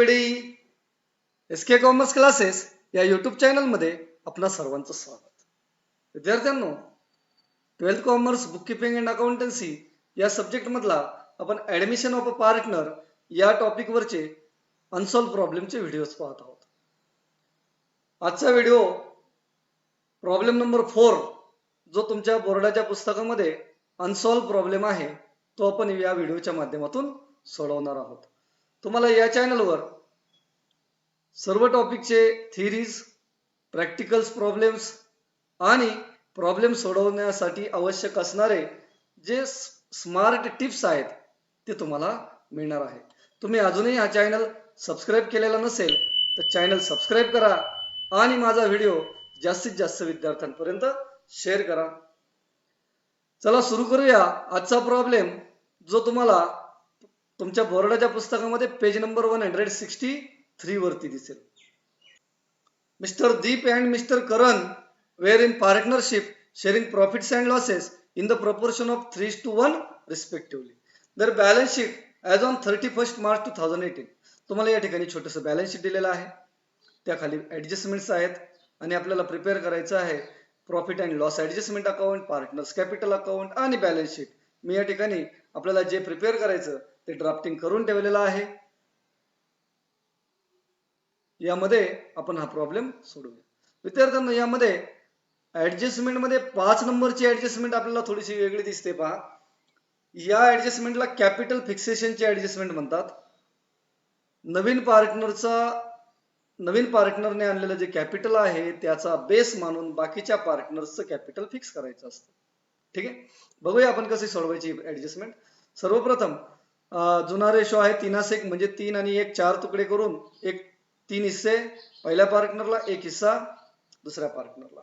Everybody, SK commerce classes या YouTube चॅनलमध्ये आपणा सर्वांचं स्वागत. विद्यार्थ्यांनो, 12th commerce bookkeeping and accountancy या सब्जेक्ट मधला आपण ऍडमिशन ऑफ अ पार्टनर या टॉपिक वरचे अनसॉल्व प्रॉब्लेमचे व्हिडिओज पाहत आहोत. आजचा व्हिडिओ प्रॉब्लेम नंबर 4 जो तुमच्या बोर्डाच्या पुस्तकामध्ये अनसॉल्व प्रॉब्लेम आहे तो आपण या व्हिडिओच्या माध्यमातून सोडवणार आहोत. तुम्हाला या चॅनलवर सर्व टॉपिकचे थिअरीज, प्रॅक्टिकल्स प्रॉब्लेम्स आणि प्रॉब्लेम सोडवण्यासाठी आवश्यक असणारे जे स्मार्ट टिप्स आहेत ते तुम्हाला मिळणार आहे. तुम्ही अजूनही हा चॅनल सबस्क्राईब केलेला नसेल तर चॅनल सबस्क्राईब करा आणि माझा व्हिडिओ जास्तीत जास्त विद्यार्थ्यांपर्यंत शेअर करा. चला सुरू करूया आजचा प्रॉब्लेम, जो तुम्हाला तुमच्या बोर्डाच्या पुस्तकामध्ये पेज नंबर 163 वरती दिसेल. Mister Deep and mister Karan were in partnership sharing profits and losses in the proportion of 3:1 respectively. Their balance sheet as on 31 March 2018. तुम्हाला या ठिकाणी छोटंसं बॅलन्स शीट दिलेलं आहे, त्याखाली ऍडजस्टमेंट्स आहेत आणि आपल्याला प्रिपेअर करायचं आहे profit and loss adjustment account, partners capital account आणि बॅलन्स शीट. मी या ठिकाणी आपल्याला जे प्रिपेअर करायचं ते ड्राफ्टिंग करून ठेवलेलं आहे. यामध्ये आपण हा प्रॉब्लेम सोडवूया. विद्यार्थ्यांना यामध्ये ऍडजस्टमेंट मध्ये 5 नंबरची ऍडजस्टमेंट आपल्याला थोडीशी वेगळी दिसते. पहा, या ऍडजस्टमेंटला कॅपिटल फिक्सेशनची ऍडजस्टमेंट म्हणतात. नवीन पार्टनरने आणलेलं जे कॅपिटल आहे त्याचा बेस मानून बाकीच्या पार्टनर्सचं कॅपिटल फिक्स करायचं असतं. ठीक आहे, बघूया आपण कशी सोडवायची ऍडजस्टमेंट. सर्वप्रथम जुना रेशो आहे 3:1 म्हणजे 3 आणि 1 4 तुकडे करून 3 हिस्से पहिल्या पार्टनरला, 1 हिस्सा दुसऱ्या पार्टनरला.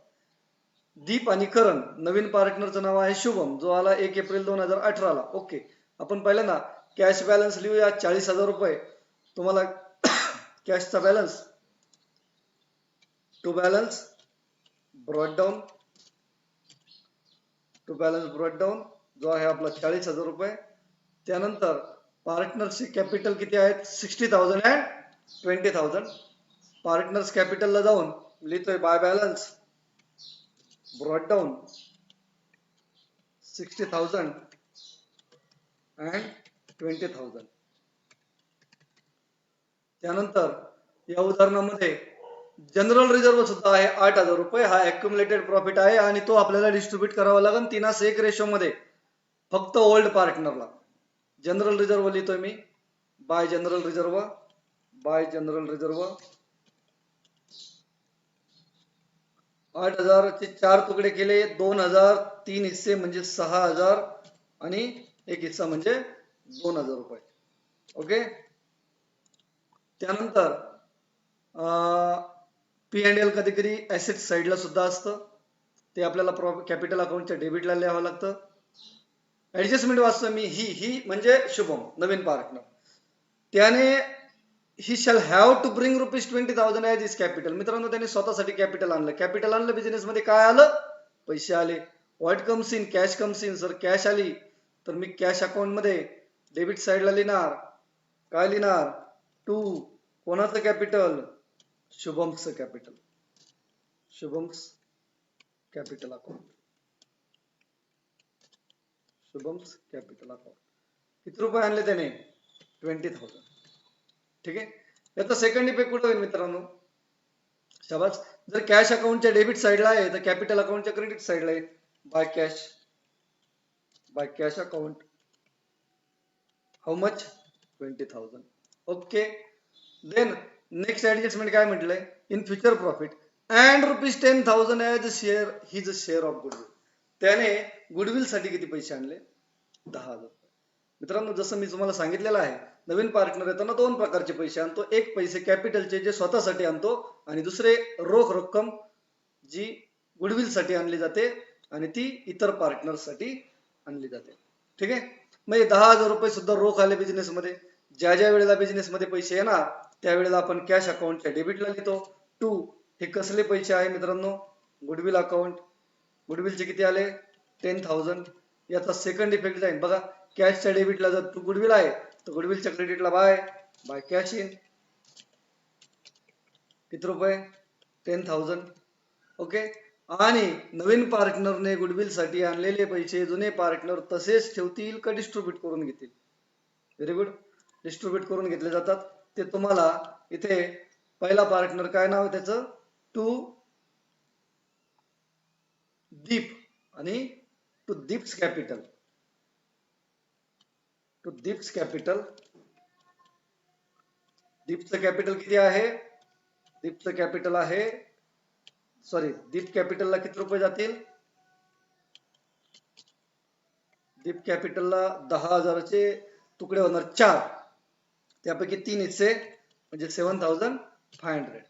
दीप आणि करण, नवीन पार्टनरचं नाव आहे शुभम, जो आला 1 एप्रिल 2018 ला. ओके, आपण पहिल्यांदा कॅश बॅलन्स लिहूया 40,000 रुपये. तुम्हाला कॅशचा balance to balance brought down जो आहे आपला 40,000 रुपये. त्यानंतर पार्टनरची कॅपिटल किती आहेत 60,000 अँड 20,000. पार्टनर्स कॅपिटलला जाऊन लिहितोय by balance brought down 60,000 and 20,000. त्यानंतर या उदाहरणामध्ये जनरल रिझर्व्ह सुद्धा आहे 8,000 रुपये. हा अक्युमुलेटेड प्रॉफिट आहे आणि तो आपल्याला डिस्ट्रीब्यूट करावा लागेल 3:1 रेशो मध्ये फक्त ओल्ड पार्टनरला. जनरल रिझर्व्ह लिहितोय मी बाय जनरल रिझर्व्ह 8,000 चे 4 तुकडे केले, 2,000, 3 हिस्से म्हणजे 6,000 आणि 1 हिस्सा म्हणजे 2,000 रुपये. ओके, त्यानंतर P&L कधी कधी ऍसेट साइडला सुद्धा असतं, ते आपल्याला कॅपिटल अकाउंटच्या डेबिटला लिहावं लागतं. ऍडजस्टमेंट वाचतो मी, ही म्हणजे शुभम नवीन पार्टनर. त्याने he shall have to bring ₹20,000 as his capital. मित्रांनो, त्याने स्वतःसाठी कॅपिटल आणलं. बिझनेस मध्ये काय आलं, पैसे आले. What comes in, cash comes in. Sir cash आली तर मी कॅश अकाउंट मध्ये डेबिट साइडला लिहिणार, काय लिहिणार, टू कोणाचं कॅपिटल, शुभम्स कॅपिटल अकाउंट. किती रुपये आणले त्याने 20,000. ठीक आहे, याचा सेकंड इफेक्ट कुठे होईल मित्रांनो, शाबास. जर कॅश अकाउंटच्या डेबिट साइडला आहे तर कॅपिटल अकाउंटच्या क्रेडिट साइडला आहे. By cash account how much 20,000. Okay, then next adjustment काय म्हटलंय, in future profit and ₹10,000 as his share of goodwill. त्याने गुडविल साठी किती पैसे आणले, 10,000. मित्रांनो, जसं मी तुम्हाला सांगितलेलं आहे, नवीन पार्टनर येताना 2 प्रकारचे पैसे आणतो. एक पैसे कॅपिटलचे जे स्वतःसाठी आणतो आणि दुसरे रोख रक्कम जी गुडविल साठी आणली जाते आणि ती इतर पार्टनर साठी आणली जाते. ठीक आहे, मग 10,000 रुपये सुद्धा रोख आले बिझनेस मध्ये. ज्या वेळेला बिझनेस मध्ये पैसे येणार त्यावेळेला आपण कॅश अकाउंटच्या डेबिटला लिहितो. 2 हे कसले पैसे आहे मित्रांनो, गुडविल अकाउंट. गुडविलचे किती आले 10,000. याचा सेकंड इफेक्ट जाईल बघा, कॅशच्या डेबिटला जर गुडविल आहे तर गुडविलच्या क्रेडिटला बाय कॅश इन. किती रुपये? 10,000. ओके. आणि नवीन पार्टनरने गुडविल साठी आणलेले पैसे जुने पार्टनर तसेच ठेवतील का डिस्ट्रीब्यूट करून घेतील? Very good. डिस्ट्रीब्यूट करून घेतले जातात. ते तुम्हाला इथे पहिला पार्टनर काय नाव आहे त्याचं? टू दीप आणि to Deep's capital. To Deep's capital. दीपचं कॅपिटल किती आहे? दीपचं कॅपिटल आहे, सॉरी, दीप कॅपिटलला किती रुपये जातील? दीप कॅपिटलला 10,000चे तुकडे होणार 4, त्यापैकी 3 हिस्से म्हणजे 7,500.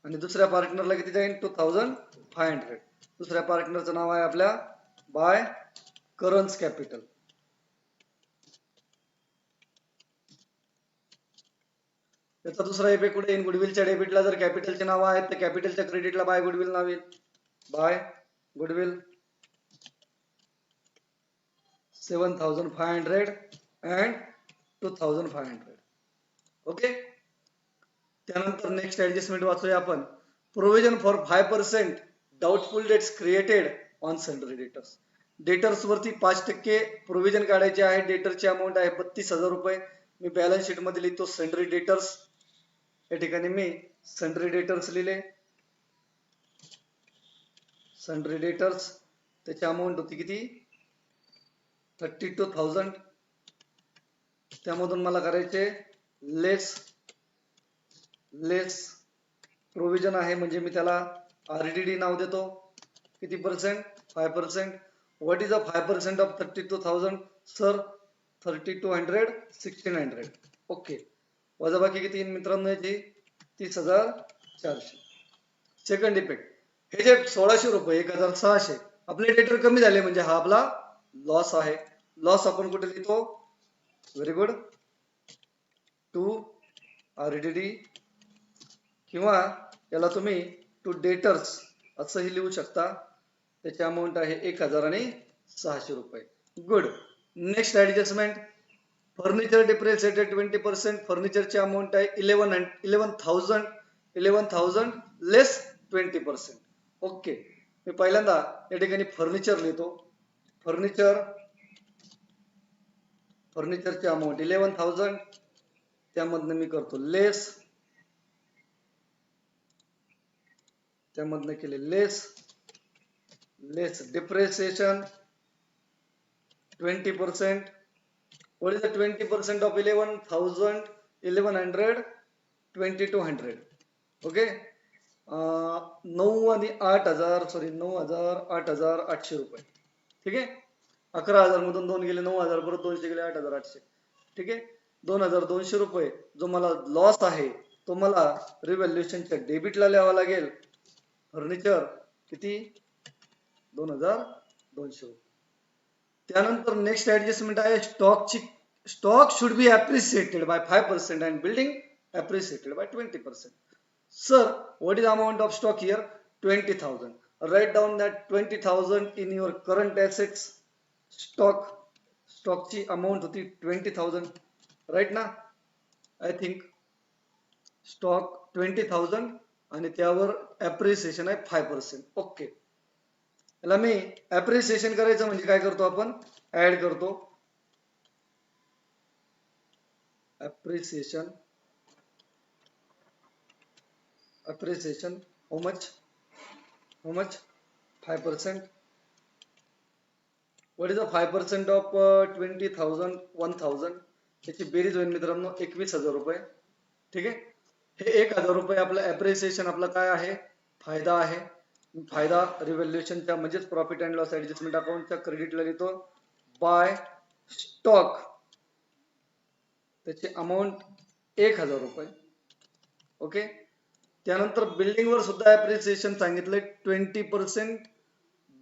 आणि दुसऱ्या पार्टनरला किती जाईल? 2,500. दुसऱ्या पार्टनरचं नाव आहे आपल्या बाय करन्स कॅपिटल. त्याचा दुसरा इफेक्ट कुठे येईल? गुडविलच्या डेबिटला जर कॅपिटलचे नाव आहेत तर कॅपिटलच्या क्रेडिटला बाय गुडविल नाव येईल. By goodwill 7,500 and 2,500. ओके. त्यानंतर नेक्स्ट ऍडजस्टमेंट वाचूया आपण. Provision for 5% doubtful debts created on sundry debtors. Debtors वरती 5% प्रोव्हिजन काढायचे आहे. डेटरची अमाऊंट आहे 32,000 रुपये. मी बॅलन्स शीट मध्ये लिहितो सन्ड्री डेटर्स. या ठिकाणी मी सन्ड्री डेटर्स लिहिले. सन्ड्री डेटर्स त्याची अमाऊंट होती किती? 32,000. त्यामधून मला करायचे लेस प्रोव्हिजन आहे म्हणजे मी त्याला आरडीडी नाव देतो. किती percent? 5%. What is the 5% of 32,000? Sir 3200 1600. Okay. वजाबाकी किती मित्रांनो याची? 30,400. सेकंड इफेक्ट, हे जे 1,600 रुपये 1,600 आपले डेटर कमी झाले म्हणजे हा आपला लॉस आहे. लॉस आपण कुठे लिहितो? Very good. टू आरडीडी किंवा याला तुम्ही टू डेटर्स असंही लिहू शकता. त्याची अमाऊंट आहे 1,600 रुपये. Good. Next adjustment, furniture depreciated 20%. फर्निचरची अमाऊंट आहे 11,000 लेस 20%. ओके. मी पहिल्यांदा या ठिकाणी फर्निचर लिहितो. फर्निचरची अमाऊंट 11,000, त्यामधनं मी करतो लेस, त्यामधनं केले less depreciation 20%. What is the 20% of 11,000? 1100 2200. Okay. 9 आणि 8,000, सॉरी 9,000 8,800 रुपये. ठीक आहे. 11,000 मधून 2 गेले 9,000, परत 200 गेले 8,800. ठीक आहे. 2,200 रुपये जो मला लॉस आहे तो मला रिव्हॅल्युएशनच्या डेबिटला लिहावा लागेल. फर्निचर किती? 2,200 रुपये. त्यानंतर नेक्स्ट ऍडजस्टमेंट आहे स्टॉकची. Stock should be appreciated by 5% and building appreciated by 20%. Sir, what is amount of stock here? 20,000. Right down that 20,000 in your current assets. स्टॉकची अमाऊंट होती 20,000. राईट ना? आय थिंक स्टॉक 20,000 आणि त्यावर अप्रिसिएशन आहे 5%. Okay. याला मी appreciation करायचं म्हणजे काय करतो आपण? ऍड करतो. Appreciation how much? 5%. What is the 5% of 20,000? 1,000. त्याची बेरीज होईल मित्रांनो 21,000 रुपये. ठीक आहे. हे 1,000 रुपये आपलं अप्रिसिएशन आपला काय आहे? फायदा आहे. फायदा रिव्हॅल्युएशनच्या म्हणजेच प्रॉफिट अँड लॉस ऍडजस्टमेंट अकाउंटच्या क्रेडिटला लिहितो बाय स्टॉक. त्याची अमाऊंट 1,000 रुपये. ओके. त्यानंतर बिल्डिंग वर सुद्धा अप्रिसिएशन सांगितलंय 20%.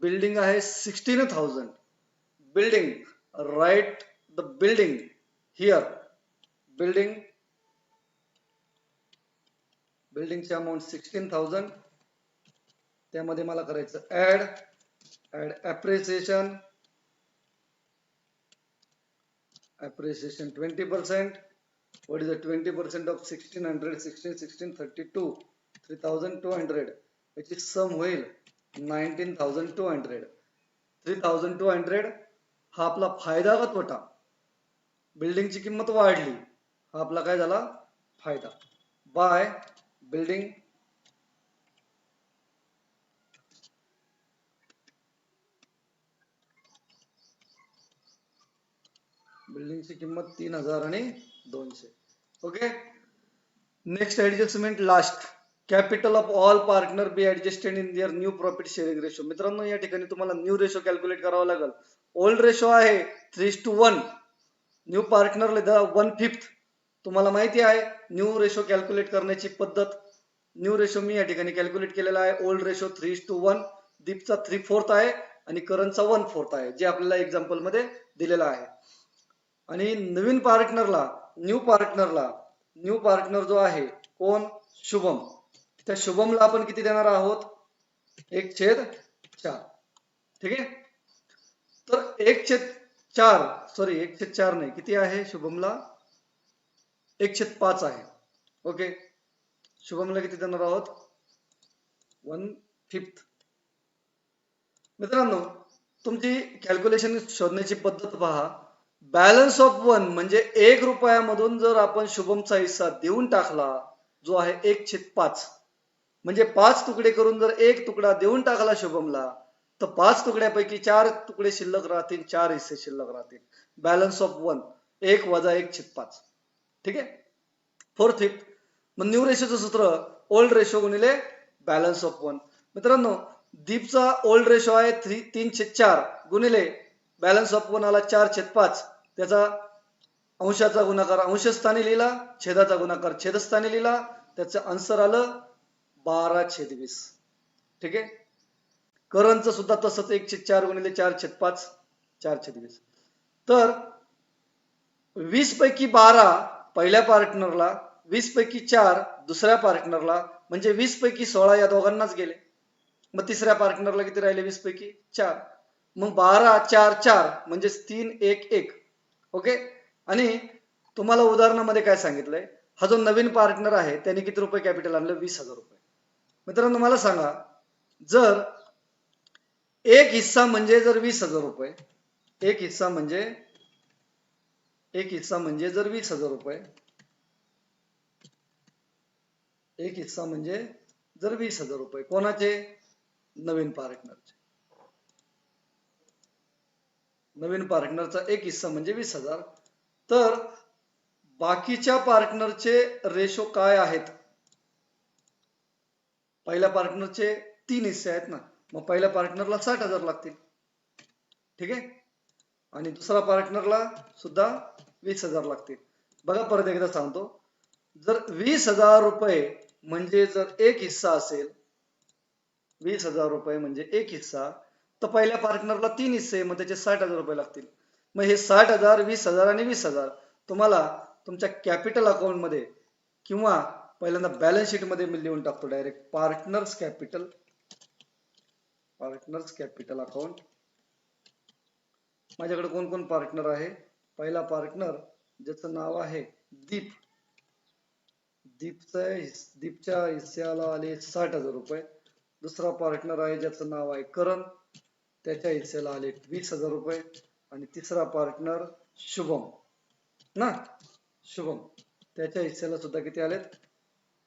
बिल्डिंग आहे 16,000. Building, right the building here. बिल्डिंगची अमाऊंट 16,000. त्यामध्ये मला करायचं add appreciation 20%. What is the 20% of 1,600? 16, 16, 32. 3200 याची सम होईल 19,200. 3,200 हा आपला फायदा का तोटा? बिल्डिंगची किंमत वाढली, हा आपला काय झाला? फायदा. बाय बिल्डिंग बिल्डिंगची किंमत 3,200. Okay. Next adjustment last. Capital of all partner be adjusted in their new profit sharing ratio. मित्रांनो या ठिकाणी तुम्हाला न्यू रेशो कॅल्क्युलेट करावा लागेल. ओल्ड रेशो आहे 3:1. New partner 1/5. तुम्हाला माहिती आहे न्यू रेशो कॅल्क्युलेट करण्याची पद्धत. न्यू रेशो मी या ठिकाणी कॅल्क्युलेट केलेला आहे. ओल्ड रेशो 3:1, दीपचा 3/4 आहे आणि करणचा 1/4 आहे, जे आपल्याला एक्झाम्पल मध्ये दिलेला आहे. आणि नवीन पार्टनरला न्यू पार्टनर जो आहे कोण? शुभम. त्या शुभमला आपण किती देणार आहोत? 1/4. ठीक आहे. तर 1/4 नाही, किती आहे शुभमला? 1/5 आहे. ओके. शुभमला किती देणार आहोत? 1/5. मित्रांनो तुमची कॅल्क्युलेशन शोधण्याची पद्धत पहा. बॅलन्स ऑफ 1 म्हणजे 1 रुपयामधून जर आपण शुभमचा हिस्सा देऊन टाकला जो आहे 1/5, म्हणजे 5 तुकडे करून जर 1 तुकडा देऊन टाकला शुभमला, तर 5 तुकड्यापैकी 4 तुकडे शिल्लक राहतील, 4 हिस्से शिल्लक राहतील. बॅलन्स ऑफ 1 1 वजा 1/5. ठीक आहे. 4/5. मग न्यू रेशोचं सूत्र ओल्ड रेशो गुणिले बॅलन्स ऑफ 1. मित्रांनो दीपचा ओल्ड रेशो आहे 3/4 गुणिले बॅलन्स ऑफ 1 आला 4/5. त्याचा अंशाचा गुणाकार अंशस्थानी लिहिला, छेदाचा गुणाकार छेदस्थानी लिहिला, त्याचं आन्सर आलं 12/20. ठीक आहे. करणचं सुद्धा तसंच 1/4 गुणिले 4/5 4/20. तर 20 पैकी 12 पहिल्या पार्टनरला, 20 पैकी 4 दुसऱ्या पार्टनरला, म्हणजे 20 पैकी 16 या दोघांनाच गेले. मग तिसऱ्या पार्टनरला किती राहिले? 20 पैकी 4. मग 12 4 4 म्हणजे 3 1 1. ओके. आणि तुम्हाला उदाहरणामध्ये काय सांगितलंय? हा जो नवीन पार्टनर आहे त्याने किती रुपये कॅपिटल आणलं? 20,000 रुपये. मित्रांनो मला सांगा, जर एक हिस्सा म्हणजे जर 20,000 रुपये, एक हिस्सा म्हणजे जर 20,000 रुपये, एक हिस्सा म्हणजे जर 20,000 रुपये कोणाचे? नवीन पार्टनरचे. नवीन पार्टनरचा एक हिस्सा म्हणजे 20,000. तर बाकीच्या पार्टनरचे रेशो काय आहेत? पहिल्या पार्टनरचे 3 हिस्से आहेत ना, मग पहिल्या पार्टनरला 60,000 लागतील. ठीक आहे. आणि दुसरा पार्टनरला सुद्धा 20,000 लागतील. बघा परत एकदा सांगतो, जर 20,000 रुपये म्हणजे जर एक हिस्सा असेल, 20,000 रुपये म्हणजे एक हिस्सा, तर पहिल्या पार्टनरला 3 हिस्से, मग त्याचे 60,000 रुपये लागतील. मग हे 60,000 20,000 आणि 20,000 तुम्हाला तुमच्या कॅपिटल अकाउंट मध्ये किंवा पहिल्यांदा बॅलन्स शीट मध्ये मी लिहून टाकतो डायरेक्ट. Partners capital account. माझ्याकडे कोण कोण पार्टनर आहे? पहिला पार्टनर ज्याचं नाव आहे दीप. दीपच्या हिस्स्याला आले 60,000 रुपये. दुसरा पार्टनर आहे ज्याचं नाव आहे करण, त्याच्या हिस्स्याला आले 20,000 रुपये. आणि तिसरा पार्टनर शुभम ना, शुभम, त्याच्या हिस्स्याला सुद्धा किती आलेत?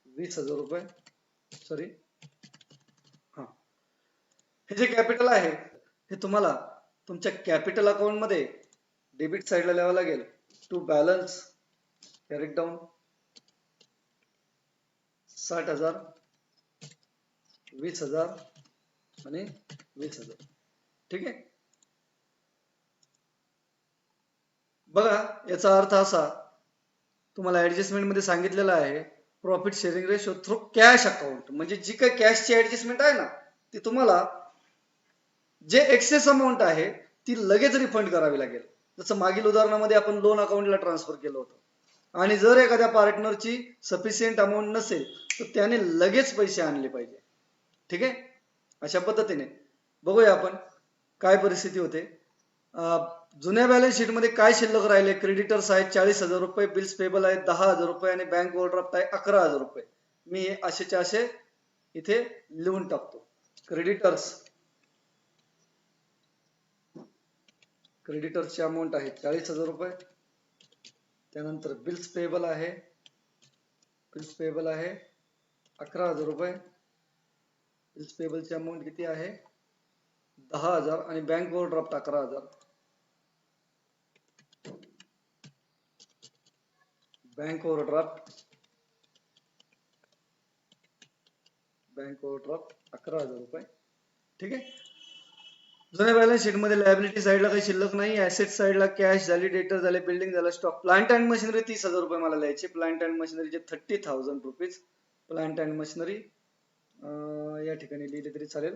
20,000 रुपये. सॉरी, हा. हे जे कॅपिटल आहे हे तुम्हाला तुमच्या कॅपिटल अकाउंट मध्ये डेबिट साइडला लिहावं लागेल. टू बॅलन्स कॅरेट डाऊन 60,000, 20,000 आणि 20,000. ठीक आहे. बघा याचा अर्थ असा, तुम्हाला ऍडजस्टमेंट मध्ये सांगितलेलं आहे profit sharing ratio through cash account. म्हणजे जी काही कॅशची ऍडजस्टमेंट आहे ना, ती तुम्हाला जे एक्सेस अमाऊंट आहे ती लगेच रिफंड करावी लागेल. जसं मागील उदाहरणामध्ये आपण लोन अकाउंटला ट्रान्सफर केलं होतं. आणि जर एखाद्या पार्टनरची सफिशियंट अमाऊंट नसेल तर त्याने लगेच पैसे आणले पाहिजे. ठीक आहे. अशा पद्धतीने बघूया आपण काय परिस्थिती होते. जुन्या बॅलन्स शीट मध्ये काय शिल्लक राहिले? क्रेडिटर्स आहेत 40,000 रुपये, बिल्स पेबल आहेत 10,000 रुपये आणि बँक ओव्हरड्राफ्ट आहे 11,000 रुपये. मी असेच्या असे इथे लिहून टाकतो. क्रेडिटर्सची अमाऊंट आहे 40,000 रुपये. त्यानंतर बिल्स पेबल आहे 11,000 रुपये. बिल्स पेबलची अमाऊंट किती आहे 10,000 आणि बँक ओव्हरड्राफ्ट 11,000. बँक ओव्हरड्राफ्ट 11,000 रुपये. ठीक आहे. जुन्या बॅलन्स शीट मध्ये लायबिलिटी साईडला काही शिल्लक नाही. ऍसेट साईडला कॅश झाली, डेटर झाले, बिल्डिंग झाला, स्टॉक. प्लांट अँड मशिनरी 30,000 रुपये मला लिहायचे. प्लांट अँड मशिनरीचे 30,000 रुपीज. प्लांट अँड मशिनरी या ठिकाणी लिहिले तरी चालेल.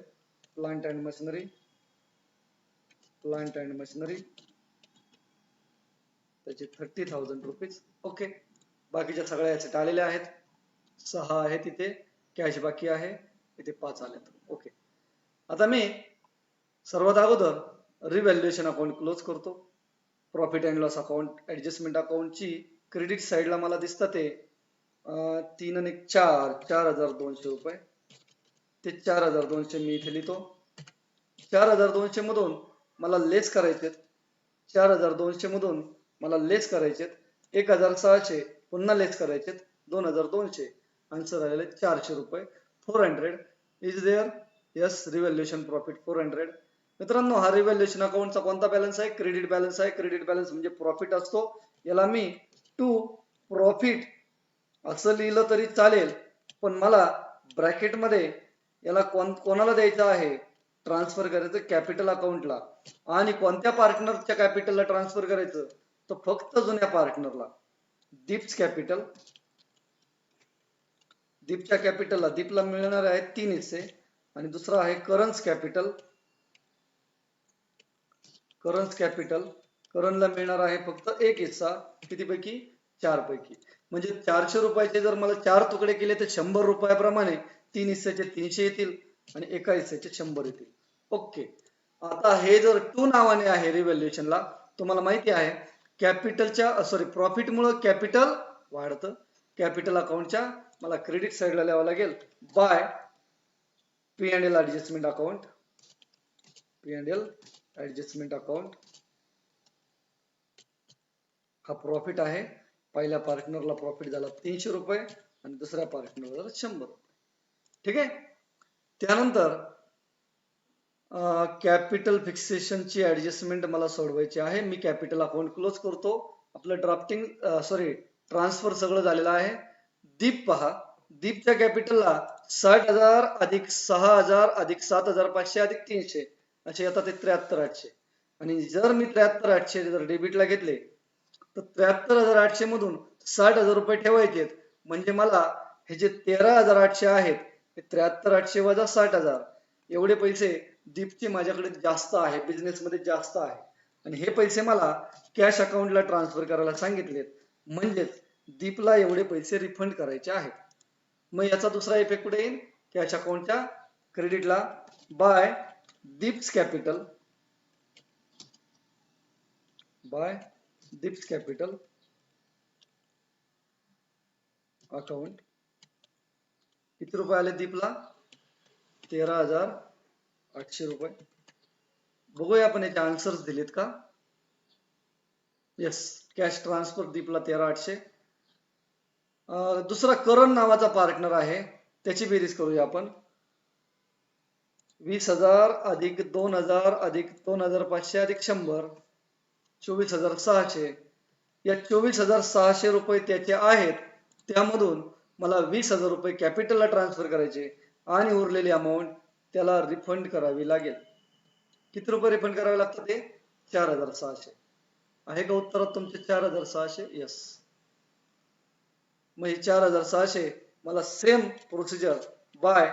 प्लांट अँड मशिनरी त्याचे 30,000 रुपीज. ओके. बाकीच्या सगळ्या ऍसेट आलेल्या आहेत. 6 आहेत इथे. कॅश बाकी आहे इथे 5 आलेत. ओके. आता मी सर्वात अगोदर रिव्हॅल्युएशन अकाउंट क्लोज करतो. Profit and loss account adjustment अकाउंटची क्रेडिट साईडला मला दिसतं ते 3 आणि 4,200 रुपये. ते 4,200 मी इथे लिहितो. 4,200 मधून मला लेस करायचे. 4,200 मधून मला लेस करायचे 1,600 पुन्हा लेस करायचे 2,200. आन्सर आलेले 400 रुपये. 400 is there. Yes. Revaluation profit 400. मित्रांनो, हा रिव्हॅल्युएशन अकाउंटचा कोणता बॅलन्स आहे? क्रेडिट बॅलन्स आहे. क्रेडिट बॅलन्स म्हणजे प्रॉफिट असतो. याला मी टू प्रॉफिट असं लिहिलं तरी चालेल, पण मला ब्रॅकेट मध्ये याला कोणाला द्यायचं आहे? ट्रान्सफर करायचं कॅपिटल अकाउंटला. आणि कोणत्या पार्टनरच्या कॅपिटलला ट्रान्सफर करायचं? तर फक्त जुन्या पार्टनरला. दीप्स कॅपिटल. दीपच्या कॅपिटलला दीपला मिळणार आहेत 3 हिस्से आणि दुसरा आहे करन्स कॅपिटल. करणला मिळणार आहे फक्त 1 हिस्सा. कितीपैकी? 4 पैकी. म्हणजे 400 रुपयाचे जर मला 4 तुकडे केले तर 100 रुपयाप्रमाणे 3 हिस्स्याचे 300 येतील आणि एका हिस्स्याचे 100 येतील. ओके. आता हे जर टू नावाने आहे रिव्हॅल्युएशनला, तुम्हाला माहिती आहे कॅपिटलच्या प्रॉफिटमुळे कॅपिटल वाढतं. कॅपिटल अकाउंटच्या मला क्रेडिट साईडला लिहावं लागेल बाय P&L ऍडजस्टमेंट अकाउंट. हा प्रॉफिट आहे. पहिल्या पार्टनरला प्रॉफिट झाला 300 रुपये आणि दुसऱ्या पार्टनरला 100 रुपये. ठीक आहे. त्यानंतर कॅपिटल फिक्सेशनची ऍडजस्टमेंट मला सोडवायची आहे. मी कॅपिटल अकाउंट क्लोज करतो. आपलं ट्रान्सफर सगळं झालेलं आहे. दीप पहा. दीपच्या कॅपिटलला 60,000 अधिक 6,000 अधिक 7,500 अधिक 300 असे येतात. ते 73,800. आणि जर मी 73,800 जर डेबिटला घेतले तर 73,800 मधून 60,000 रुपये ठेवायचे. म्हणजे मला हे जे 13,800 आहेत ते 73,800 वजा 60,000 एवढे पैसे दीपचे माझ्याकडे जास्त आहे. बिझनेस मध्ये जास्त आहे आणि हे पैसे मला कॅश अकाउंटला ट्रान्सफर करायला सांगितलेत. म्हणजेच दीपला एवढे पैसे रिफंड करायचे आहेत. मग याचा दुसरा इफेक्ट कुठे येईल? कॅश अकाउंटच्या क्रेडिटला बाय दीप्स कॅपिटल अकाउंट. किती रुपये आले दीपला? 13,800 रुपये. बघूया आपण याचे आन्सर्स दिलेत का? येस. कॅश ट्रान्सफर दीपला 13,800. दुसरा करण नावाचा पार्टनर आहे, त्याची बेरीज करूया आपण. 20,000 अधिक 2,000 अधिक 2,500 अधिक 100 24,600. या 24,600 रुपये त्याचे आहेत. त्यामधून मला 20,000 रुपये कॅपिटलला ट्रान्सफर करायचे आणि उरलेली अमाऊंट त्याला रिफंड करावी लागेल. किती रुपये रिफंड करावे लागतात? ते 4,600. आहे का उत्तरात तुमचे 4,600? यस. मग 4,600 मला same procedure by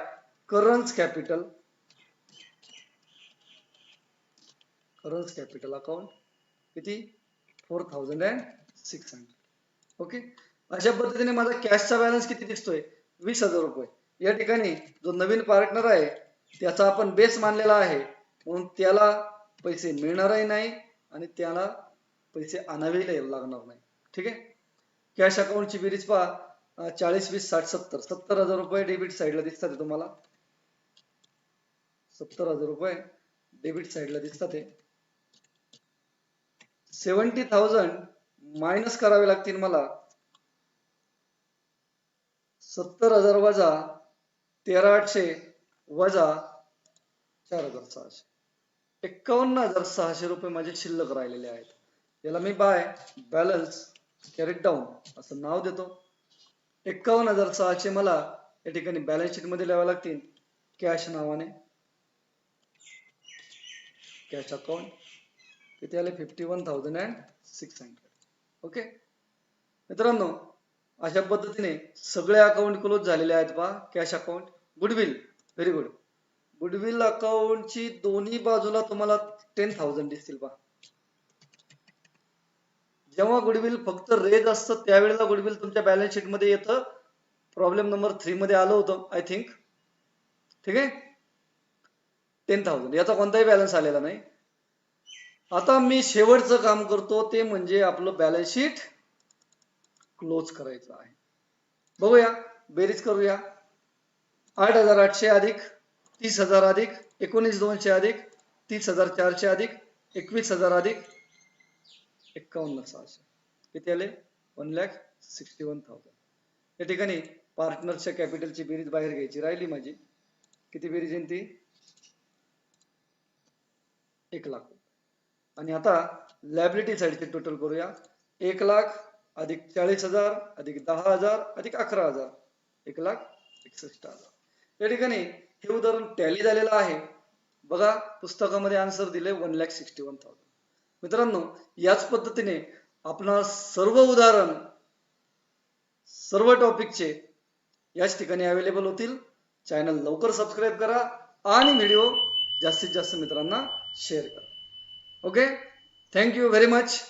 Karan's capital account. किती? 4,600. ओके. अशा पद्धतीने माझा कॅशचा बॅलन्स किती दिसतोय? 20,000 रुपये. या ठिकाणी जो नवीन पार्टनर आहे त्याचा आपण बेस मानलेला आहे म्हणून त्याला पैसे मिळणारही नाही आणि त्याला पैसे आणावे लागणार नाही. ठीक आहे. कॅश अकाउंटची बेरीज पहा. 40, 20, 60, 70. 70,000 रुपये डेबिट साईडला दिसतात तुम्हाला. 70,000 रुपये डेबिट साईडला दिसतात. 70,000 मायनस करावे लागतील मला. 70,000 वजा 13,800 वजा 4,600. 51,600 रुपये माझे शिल्लक राहिलेले आहेत. याला मी बाय बॅलन्स कॅरेट डाऊन असं नाव देतो. 51,600 मला या ठिकाणी बॅलन्स शीट मध्ये लिहावे लागतील कॅश नावाने. कॅश अकाउंट किती आले? 51,600. ओके मित्रांनो, अशा पद्धतीने सगळे अकाउंट क्लोज झालेले आहेत पहा. Cash account, goodwill, very good. Goodwill अकाउंटची दोन्ही बाजूला तुम्हाला 10,000 दिसतील पहा. जेव्हा गुडविल फक्त रेज असतं त्यावेळेला गुडविल तुमच्या बॅलन्स शीट मध्ये येतं. प्रॉब्लेम नंबर 3 मध्ये आलं होतं आय थिंक. ठीक आहे, 10,000 याचा कोणताही बॅलन्स आलेला नाही. आता मी शेवटचं काम करतो ते म्हणजे आपलं बॅलन्स शीट क्लोज करायचं आहे. बघूया, बेरीज करूया. 8,800 अधिक 30,000 अधिक 19,200 अधिक 30,400 अधिक 21,000 अधिक 51,600 किती आले? 1,61,000. या ठिकाणी पार्टनरच्या कॅपिटलची बेरीज बाहेर घ्यायची राहिली माझी. किती बेरीज येईल ती? 1,00,000. आणि आता लायबिलिटी साईडचे टोटल करूया. 1,00,000 अधिक 40,000 अधिक 10,000 अधिक 11,000 1,61,000. या ठिकाणी हे उदाहरण टॅली झालेलं आहे. बघा पुस्तकामध्ये आन्सर दिले 1,61,000. मित्रांनो, याच पद्धतीने आपणास सर्व उदाहरण सर्व टॉपिकचे याच ठिकाणी अवेलेबल होतील. चॅनल लवकर सबस्क्राईब करा आणि व्हिडिओ जास्तीत जास्त मित्रांना शेअर करा. Okay, thank you very much.